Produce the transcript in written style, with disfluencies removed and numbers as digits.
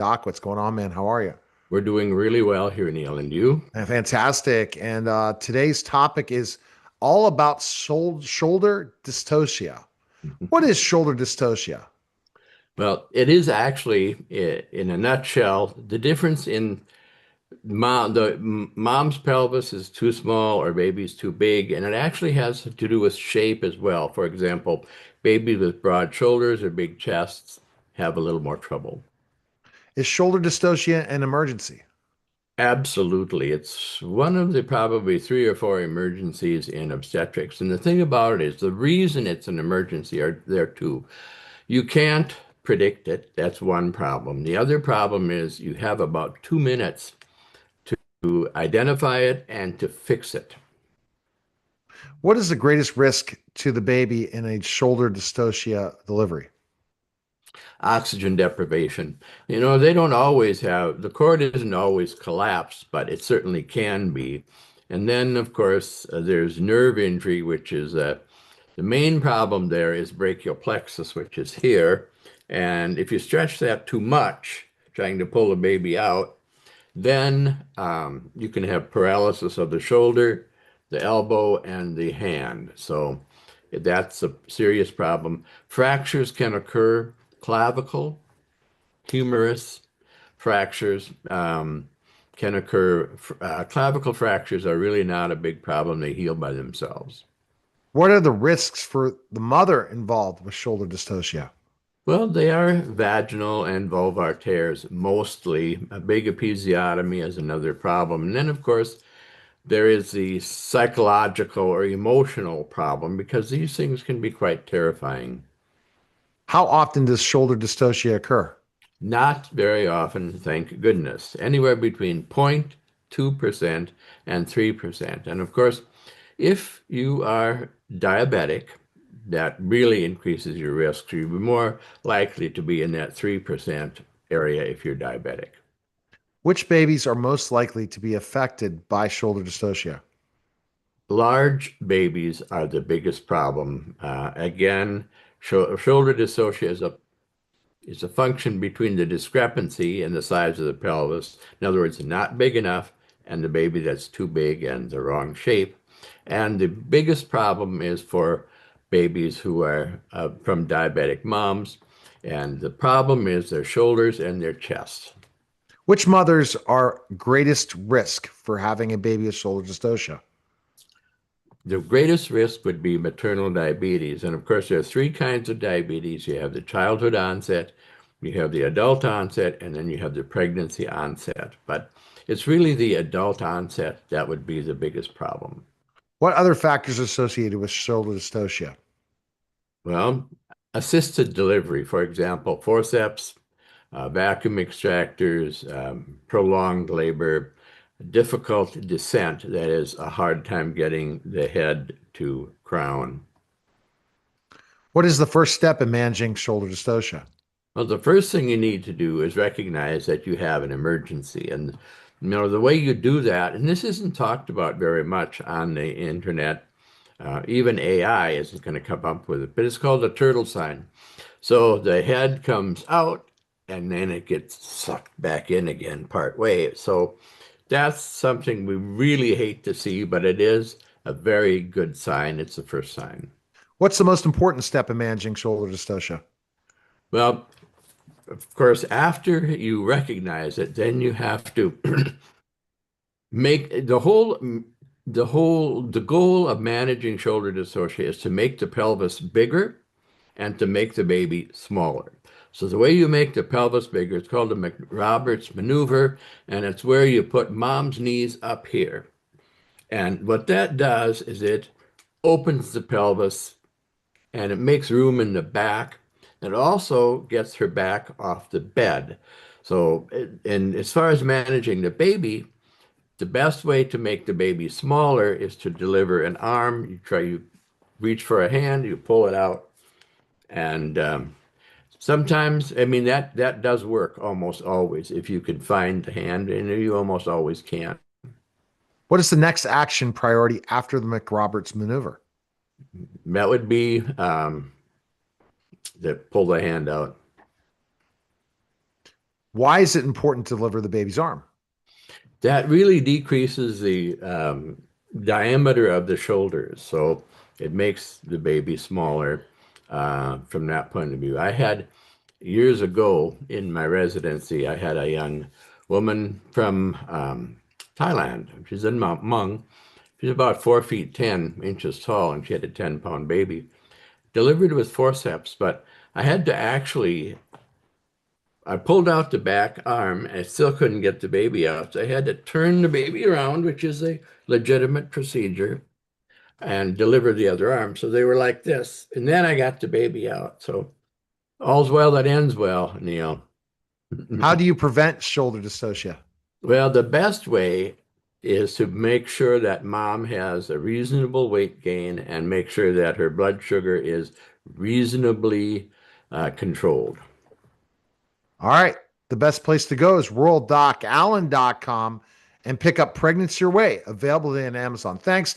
Doc, what's going on, man? How are you? We're doing really well here, Neil, and you? Fantastic. And today's topic is all about shoulder dystocia. What is shoulder dystocia? Well, it is actually, in a nutshell, the difference in mom's pelvis is too small or baby's too big, and it actually has to do with shape as well. For example, babies with broad shoulders or big chests have a little more trouble. Is shoulder dystocia an emergency? Absolutely. It's one of the probably three or four emergencies in obstetrics. And the thing about it is the reason it's an emergency are there too. You can't predict it. That's one problem. The other problem is you have about 2 minutes to identify it and to fix it. What is the greatest risk to the baby in a shoulder dystocia delivery? Oxygen deprivation. They don't always have, the cord isn't always collapsed, but it certainly can be. And then, of course, there's nerve injury, which is the main problem there is brachial plexus, which is here. And if you stretch that too much, trying to pull a baby out, then you can have paralysis of the shoulder, the elbow, and the hand. So that's a serious problem. Fractures can occur, clavicle, humerus fractures can occur. Clavicle fractures are really not a big problem. They heal by themselves. What are the risks for the mother involved with shoulder dystocia? Well, they are vaginal and vulvar tears mostly. A big episiotomy is another problem. And then, of course, there is the psychological or emotional problem because these things can be quite terrifying. How often does shoulder dystocia occur? Not very often, thank goodness. Anywhere between 0.2% and 3%. And of course, if you are diabetic, that really increases your risk. You'll be more likely to be in that 3% area if you're diabetic. Which babies are most likely to be affected by shoulder dystocia? Large babies are the biggest problem. Again, shoulder dystocia is a function between the discrepancy in the size of the pelvis. In other words, not big enough, and the baby that's too big and the wrong shape. And the biggest problem is for babies who are from diabetic moms. And the problem is their shoulders and their chest. Which mothers are greatest risk for having a baby with shoulder dystocia? The greatest risk would be maternal diabetes. And of course, there are three kinds of diabetes. You have the childhood onset, you have the adult onset, and then you have the pregnancy onset. But it's really the adult onset that would be the biggest problem. What other factors are associated with shoulder dystocia? Well, assisted delivery, for example, forceps, vacuum extractors, prolonged labor, difficult descent, that is, a hard time getting the head to crown. What is the first step in managing shoulder dystocia? Well, the first thing you need to do is recognize that you have an emergency. And, the way you do that, and this isn't talked about very much on the internet, even AI isn't going to come up with it, but it's called a turtle sign. So the head comes out and then it gets sucked back in again part way. So that's something we really hate to see, but it is a very good sign. It's the first sign. What's the most important step in managing shoulder dystocia? Well, of course, after you recognize it, then you have to make the goal of managing shoulder dystocia is to make the pelvis bigger and to make the baby smaller. So the way you make the pelvis bigger, it's called the McRoberts maneuver, and it's where you put mom's knees up here. And what that does is it opens the pelvis and it makes room in the back. It also gets her back off the bed. So, and as far as managing the baby, the best way to make the baby smaller is to deliver an arm. You reach for a hand, you pull it out, and sometimes, I mean, that does work almost always. If you can find the hand, and you almost always can. What is the next action priority after the McRoberts maneuver? That would be pull the hand out. Why is it important to deliver the baby's arm? That really decreases the diameter of the shoulders, so it makes the baby smaller from that point of view. I had years ago in my residency, I had a young woman from Thailand. She's in Mount Mung. She's about 4 feet 10 inches tall, and she had a 10-pound baby. Delivered with forceps, but I had to actually, I pulled out the back arm and I still couldn't get the baby out. So I had to turn the baby around, which is a legitimate procedure, and deliver the other arm. So they were like this. And then I got the baby out. So all's well that ends well, Neil. How do you prevent shoulder dystocia? Well, the best way is to make sure that mom has a reasonable weight gain and make sure that her blood sugar is reasonably controlled. All right. The best place to go is ruraldocallen.com and pick up Pregnancy Your Way, available in Amazon. Thanks.